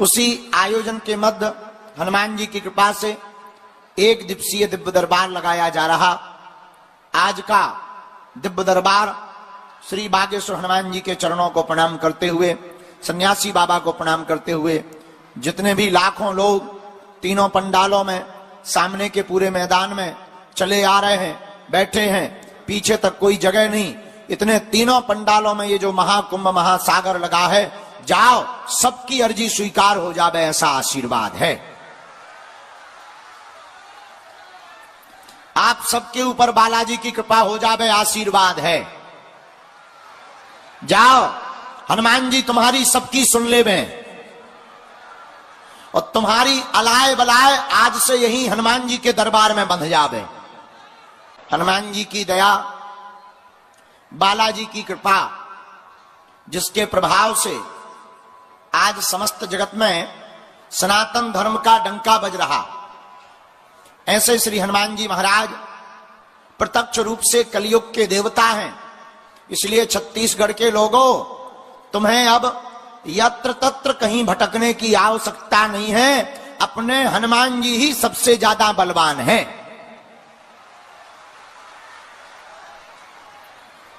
उसी आयोजन के मध्य हनुमान जी की कृपा से एक दिवसीय दिव्य दरबार लगाया जा रहा। आज का दिव्य दरबार श्री बागेश्वर हनुमान जी के चरणों को प्रणाम करते हुए, सन्यासी बाबा को प्रणाम करते हुए, जितने भी लाखों लोग तीनों पंडालों में, सामने के पूरे मैदान में चले आ रहे हैं, बैठे हैं, पीछे तक कोई जगह नहीं, इतने तीनों पंडालों में ये जो महाकुंभ महासागर लगा है, जाओ सबकी अर्जी स्वीकार हो जावे, ऐसा आशीर्वाद है। आप सबके ऊपर बालाजी की कृपा हो जावे, आशीर्वाद है। जाओ, हनुमान जी तुम्हारी सबकी सुन ले में, और तुम्हारी अलाय बलाय आज से यही हनुमान जी के दरबार में बंध जावे। हनुमान जी की दया, बालाजी की कृपा, जिसके प्रभाव से आज समस्त जगत में सनातन धर्म का डंका बज रहा, ऐसे श्री हनुमान जी महाराज प्रत्यक्ष रूप से कलयुग के देवता हैं। इसलिए छत्तीसगढ़ के लोगों, तुम्हें अब यत्र तत्र कहीं भटकने की आवश्यकता नहीं है, अपने हनुमान जी ही सबसे ज्यादा बलवान हैं।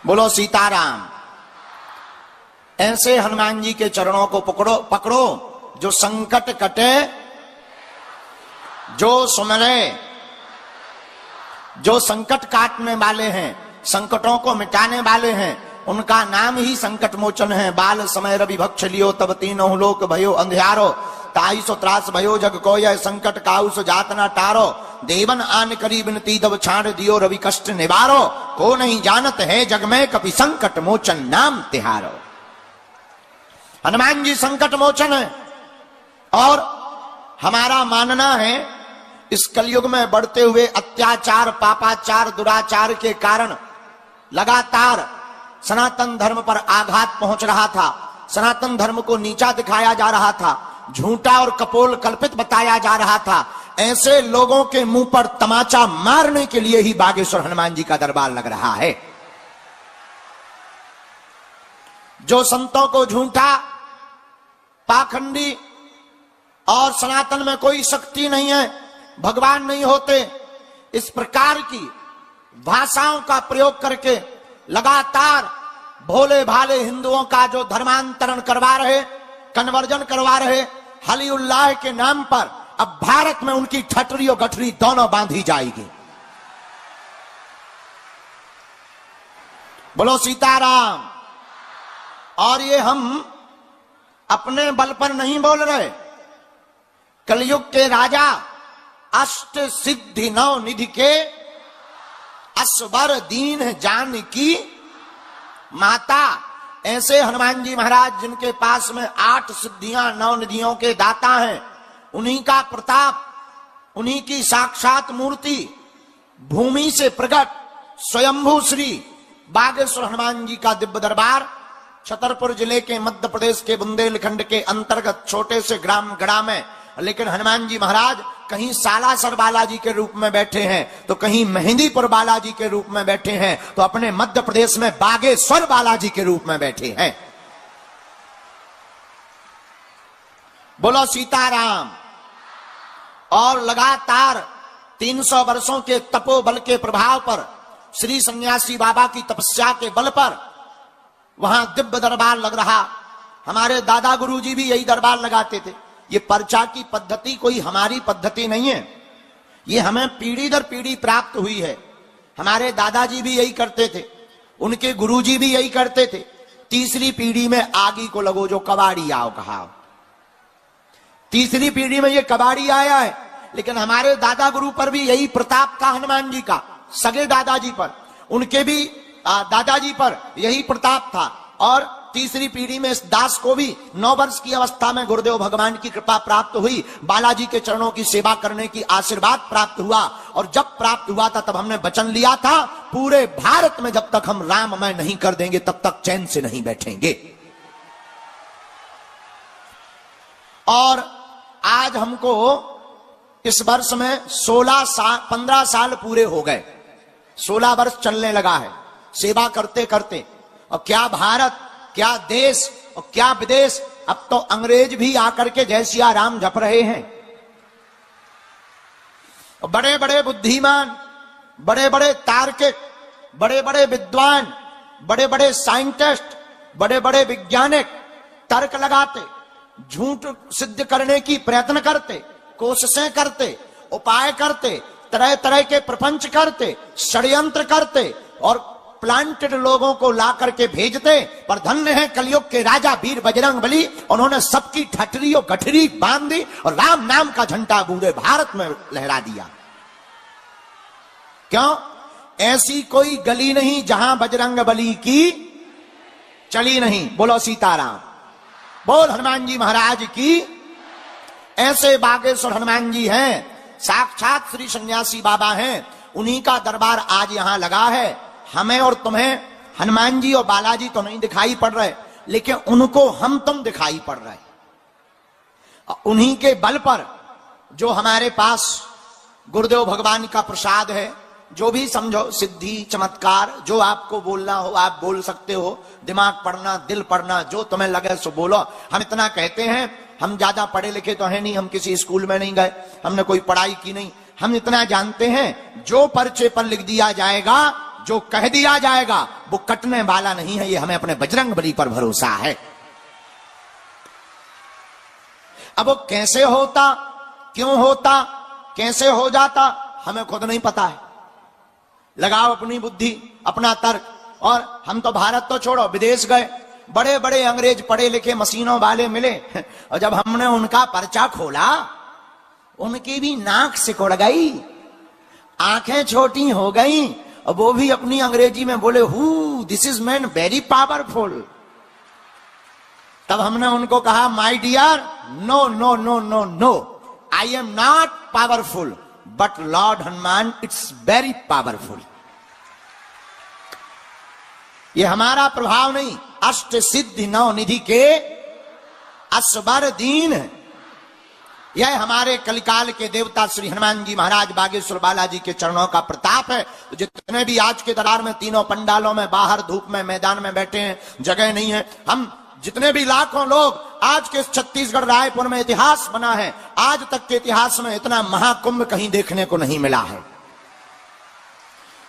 बोलो सीताराम। ऐसे हनुमान जी के चरणों को पकड़ो जो संकट कटे, जो सुमरे, जो संकट काटने वाले हैं, संकटों को मिटाने वाले हैं, उनका नाम ही संकट मोचन है। बाल समय रवि भक्ष लियो, तब तीनों लोक भयो अंधियारो, ताई सो त्रास भयो जग को, यह संकट काउस जात न टारो, देवन आन करी बिनती दब छाड़ दियो, रवि कष्ट निवारो, को नहीं जानत है जग में कभी संकट मोचन नाम तिहारो। हनुमान जी संकट मोचन है। और हमारा मानना है इस कलयुग में बढ़ते हुए अत्याचार, पापाचार, दुराचार के कारण लगातार सनातन धर्म पर आघात पहुंच रहा था, सनातन धर्म को नीचा दिखाया जा रहा था, झूठा और कपोल कल्पित बताया जा रहा था। ऐसे लोगों के मुंह पर तमाचा मारने के लिए ही बागेश्वर हनुमान जी का दरबार लग रहा है। जो संतों को झूठा, पाखंडी और सनातन में कोई शक्ति नहीं है, भगवान नहीं होते, इस प्रकार की भाषाओं का प्रयोग करके लगातार भोले भाले हिंदुओं का जो धर्मांतरण करवा रहे, कन्वर्जन करवा रहे, हली उल्लाह के नाम पर अब भारत में उनकी ठटरी और गठरी दोनों बांधी जाएगी। बोलो सीताराम। और ये हम अपने बल पर नहीं बोल रहे, कलयुग के राजा अष्ट सिद्धि नौ निधि के असवर दीन जानकी माता, ऐसे हनुमान जी महाराज जिनके पास में 8 सिद्धियां 9 निधियों के दाता हैं, उन्हीं का प्रताप, उन्हीं की साक्षात मूर्ति, भूमि से प्रकट स्वयंभू श्री बागेश्वर हनुमान जी का दिव्य दरबार छतरपुर जिले के मध्य प्रदेश के बुंदेलखंड के अंतर्गत छोटे से ग्राम गढ़ा में। लेकिन हनुमान जी महाराज कहीं सालासर बालाजी के रूप में बैठे हैं, तो कहीं मेहंदीपुर बालाजी के रूप में बैठे हैं, तो अपने मध्य प्रदेश में बागेश्वर बालाजी के रूप में बैठे हैं। बोलो सीताराम। और लगातार 300 वर्षों के तपोबल के प्रभाव पर, श्री सन्यासी बाबा की तपस्या के बल पर वहां दिव्य दरबार लग रहा। हमारे दादा गुरुजी भी यही दरबार लगाते थे। ये पर्चा की पद्धति कोई हमारी पद्धति नहीं है, ये हमें पीढ़ी दर पीढ़ी प्राप्त हुई है। हमारे दादाजी भी यही करते थे, उनके गुरुजी भी यही करते थे। तीसरी पीढ़ी में आगी को लगो जो कबाड़ी आओ कहा, तीसरी पीढ़ी में ये कबाड़ी आया है। लेकिन हमारे दादा गुरु पर भी यही प्रताप था, हनुमान जी का, सगे दादाजी पर, उनके भी दादाजी पर यही प्रताप था। और तीसरी पीढ़ी में इस दास को भी 9 वर्ष की अवस्था में गुरुदेव भगवान की कृपा प्राप्त हुई, बालाजी के चरणों की सेवा करने की आशीर्वाद प्राप्त हुआ। और जब प्राप्त हुआ था तब हमने वचन लिया था, पूरे भारत में जब तक हम राममय नहीं कर देंगे तब तक चैन से नहीं बैठेंगे। और आज हमको इस वर्ष में 15 साल पूरे हो गए, 16 वर्ष चलने लगा है सेवा करते करते। और क्या भारत, क्या देश और क्या विदेश अब तो अंग्रेज भी आकर के जय सिया राम जप रहे हैं। बड़े बड़े बुद्धिमान, बड़े बड़े तार्किक, बड़े बड़े विद्वान, बड़े बड़े साइंटिस्ट, बड़े बड़े वैज्ञानिक तर्क लगाते, झूठ सिद्ध करने की प्रयत्न करते, कोशिशें करते, उपाय करते, तरह तरह के प्रपंच करते, षड्यंत्र करते और प्लांटेड लोगों को ला करके भेजते। पर धन्य है कलयुग के राजा वीर बजरंगबली, उन्होंने सबकी ठटरी और गठरी बांध दी और राम नाम का झंडा पूरे भारत में लहरा दिया। क्यों? ऐसी कोई गली नहीं जहां बजरंगबली की चली नहीं। बोलो सीताराम, बोल हनुमान जी महाराज की। ऐसे बागेश्वर हनुमान जी हैं, साक्षात श्री सन्यासी बाबा हैं, उन्हीं का दरबार आज यहां लगा है। हमें और तुम्हें हनुमान जी और बालाजी तो नहीं दिखाई पड़ रहे, लेकिन उनको हम तुम दिखाई पड़ रहे। उन्हीं के बल पर जो हमारे पास गुरुदेव भगवान का प्रसाद है, जो भी समझो सिद्धि चमत्कार, जो आपको बोलना हो आप बोल सकते हो, दिमाग पढ़ना, दिल पढ़ना, जो तुम्हें लगे सो बोलो। हम इतना कहते हैं, हम ज्यादा पढ़े लिखे तो है नहीं, हम किसी स्कूल में नहीं गए, हमने कोई पढ़ाई की नहीं। हम इतना जानते हैं, जो पर्चे पर लिख दिया जाएगा, जो कह दिया जाएगा, वो कटने वाला नहीं है। ये हमें अपने बजरंगबली पर भरोसा है। अब वो कैसे होता, क्यों होता, कैसे हो जाता, हमें खुद नहीं पता है। लगाओ अपनी बुद्धि, अपना तर्क। और हम तो भारत तो छोड़ो, विदेश गए, बड़े बड़े अंग्रेज पढ़े लिखे मशीनों वाले मिले, और जब हमने उनका पर्चा खोला, उनकी भी नाक सिकुड़ गई, आंखें छोटी हो गई, और वो भी अपनी अंग्रेजी में बोले, who this is man very powerful. तब हमने उनको कहा, my dear, no no no no no, I am not powerful, but lord Hanuman it's very powerful. ये हमारा प्रभाव नहीं, अष्ट सिद्धि नौ निधि के असबर दीन, यह हमारे कलिकाल के देवता श्री हनुमान जी महाराज बागेश्वर बालाजी के चरणों का प्रताप है। तो जितने भी आज के दरबार में, तीनों पंडालों में, बाहर धूप में, मैदान में बैठे हैं, जगह नहीं है, हम जितने भी लाखों लोग आज के छत्तीसगढ़ रायपुर में इतिहास बना है, आज तक के इतिहास में इतना महाकुंभ कहीं देखने को नहीं मिला है।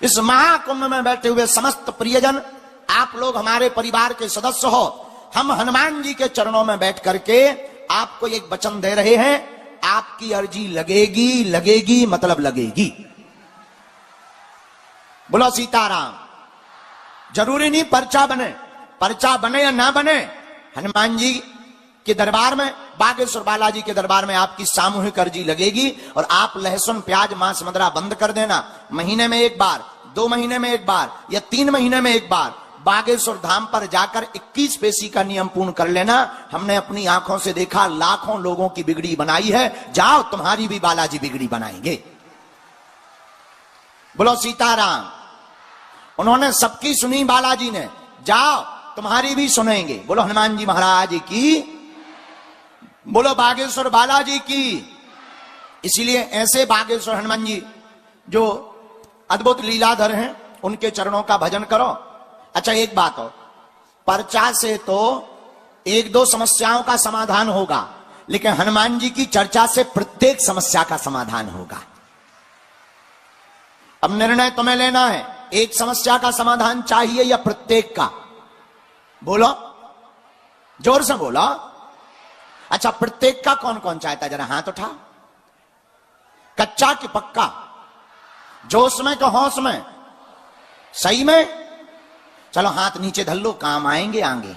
इस महाकुंभ में बैठे हुए समस्त प्रियजन, आप लोग हमारे परिवार के सदस्य हो। हम हनुमान जी के चरणों में बैठ करके आपको एक वचन दे रहे हैं, आपकी अर्जी लगेगी, लगेगी मतलब लगेगी। बोलो सीताराम। जरूरी नहीं पर्चा बने, पर्चा बने या ना बने, हनुमान जी के दरबार में, बागेश्वर बालाजी के दरबार में आपकी सामूहिक अर्जी लगेगी। और आप लहसुन प्याज मांस मदिरा बंद कर देना। महीने में एक बार, 2 महीने में एक बार या 3 महीने में एक बार बागेश्वर धाम पर जाकर 21 पेशी का नियम पूर्ण कर लेना। हमने अपनी आंखों से देखा, लाखों लोगों की बिगड़ी बनाई है। जाओ, तुम्हारी भी बालाजी बिगड़ी बनाएंगे। बोलो सीताराम। उन्होंने सबकी सुनी बालाजी ने, जाओ तुम्हारी भी सुनेंगे। बोलो हनुमान जी महाराज की, बोलो बागेश्वर बालाजी की। इसीलिए ऐसे बागेश्वर हनुमान जी जो अद्भुत लीलाधर हैं, उनके चरणों का भजन करो। अच्छा एक बात हो, पर्चा से तो 1-2 समस्याओं का समाधान होगा, लेकिन हनुमान जी की चर्चा से प्रत्येक समस्या का समाधान होगा। अब निर्णय तुम्हें लेना है, एक समस्या का समाधान चाहिए या प्रत्येक का? बोलो, जोर से बोलो। अच्छा, प्रत्येक का कौन कौन चाहता है? जरा हाथ उठा। कच्चा कि पक्का? जोश में कि होश में? सही में? चलो हाथ नीचे धर लो, काम आएंगे आगे।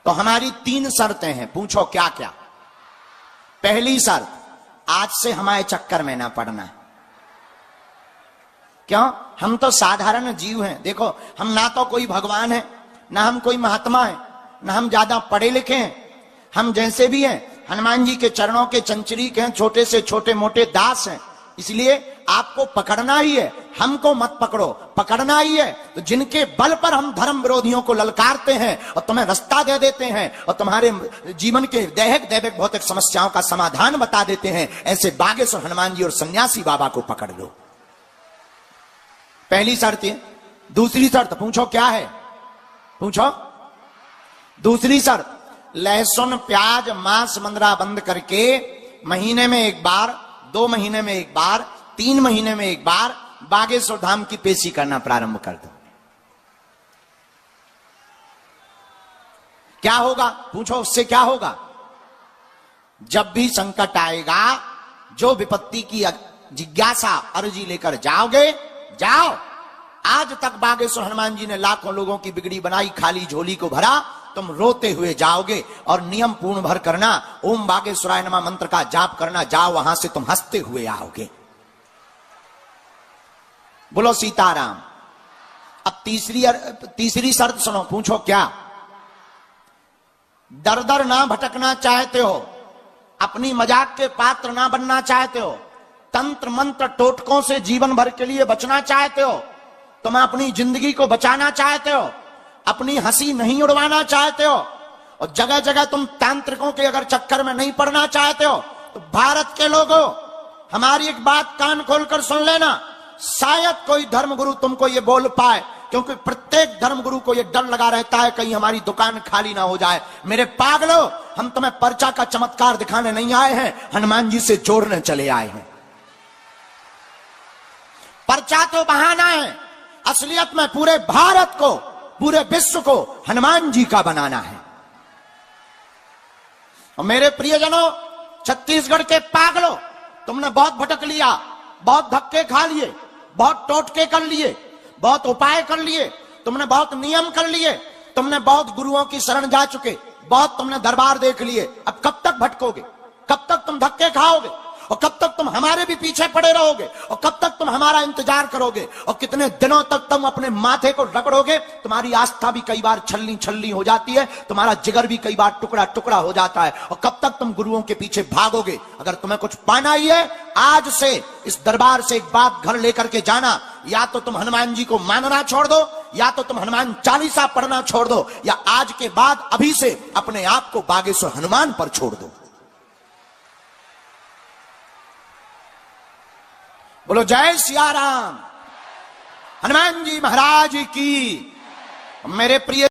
तो हमारी 3 शर्तें हैं, पूछो क्या क्या। पहली शर्त, आज से हमारे चक्कर में ना पड़ना। क्यों? हम तो साधारण जीव हैं। देखो, हम ना तो कोई भगवान है, ना हम कोई महात्मा है, ना हम ज्यादा पढ़े लिखे हैं। हम जैसे भी हैं, हनुमान जी के चरणों के चंचरीक हैं, छोटे से छोटे मोटे दास हैं। इसलिए आपको पकड़ना ही है, हमको मत पकड़ो, पकड़ना ही है। तो जिनके बल पर हम धर्म विरोधियों को ललकारते हैं और तुम्हें रास्ता दे देते हैं और तुम्हारे जीवन के दैहिक दैविक भौतिक समस्याओं का समाधान बता देते हैं, ऐसे बागेश्वर हनुमान जी और सन्यासी बाबा को पकड़ लो। पहली शर्त है। दूसरी शर्त पूछो क्या है? पूछो। दूसरी शर्त, लहसुन प्याज मांस मंदरा बंद करके महीने में एक बार, 2 महीने में एक बार, 3 महीने में एक बार बागेश्वर धाम की पेशी करना प्रारंभ कर दो। क्या होगा? पूछो, उससे क्या होगा? जब भी संकट आएगा, जो विपत्ति की जिज्ञासा अर्जी लेकर जाओगे, जाओ। आज तक बागेश्वर हनुमान जी ने लाखों लोगों की बिगड़ी बनाई, खाली झोली को भरा, तुम रोते हुए जाओगे और नियम पूर्ण भर करना, ओम बागेश्वराय नमः मंत्र का जाप करना, जाओ वहां से तुम हंसते हुए आओगे। बोलो सीताराम। अब तीसरी शर्त सुनो, पूछो क्या? दर दर ना भटकना चाहते हो, अपनी मजाक के पात्र ना बनना चाहते हो, तंत्र मंत्र टोटकों से जीवन भर के लिए बचना चाहते हो, तुम अपनी जिंदगी को बचाना चाहते हो, अपनी हंसी नहीं उड़वाना चाहते हो, और जगह जगह तुम तांत्रिकों के अगर चक्कर में नहीं पड़ना चाहते हो, तो भारत के लोगों, हमारी एक बात कान खोलकर सुन लेना। शायद कोई धर्मगुरु तुमको ये बोल पाए, क्योंकि प्रत्येक धर्मगुरु को ये डर लगा रहता है कहीं हमारी दुकान खाली ना हो जाए। मेरे पागलो, हम तुम्हें पर्चा का चमत्कार दिखाने नहीं आए हैं, हनुमान जी से जोड़ने चले आए हैं। पर्चा तो बहाना है, असलियत में पूरे भारत को, पूरे विश्व को हनुमान जी का बनाना है। और मेरे प्रियजनों, छत्तीसगढ़ के पागलों, तुमने बहुत भटक लिया, बहुत धक्के खा लिए, बहुत टोटके कर लिए, बहुत उपाय कर लिए, तुमने बहुत नियम कर लिए, तुमने बहुत गुरुओं की शरण जा चुके, बहुत तुमने दरबार देख लिए। अब कब तक भटकोगे? कब तक तुम धक्के खाओगे? और कब तक तुम हमारे भी पीछे पड़े रहोगे? और कब तक तुम हमारा इंतजार करोगे? और कितने दिनों तक तुम अपने माथे को रगड़ोगे? तुम्हारी आस्था भी कई बार छलनी छलनी हो जाती है, तुम्हारा जिगर भी कई बार टुकड़ा टुकड़ा हो जाता है। और कब तक तुम गुरुओं के पीछे भागोगे? अगर तुम्हें कुछ पाना ही है, आज से इस दरबार से एक बात घर लेकर के जाना, या तो तुम हनुमान जी को मानना छोड़ दो, या तो तुम हनुमान चालीसा पढ़ना छोड़ दो, या आज के बाद अभी से अपने आप को बागेश्वर हनुमान पर छोड़ दो। बोलो जय सिया राम, हनुमान जी महाराज की। मेरे प्रिय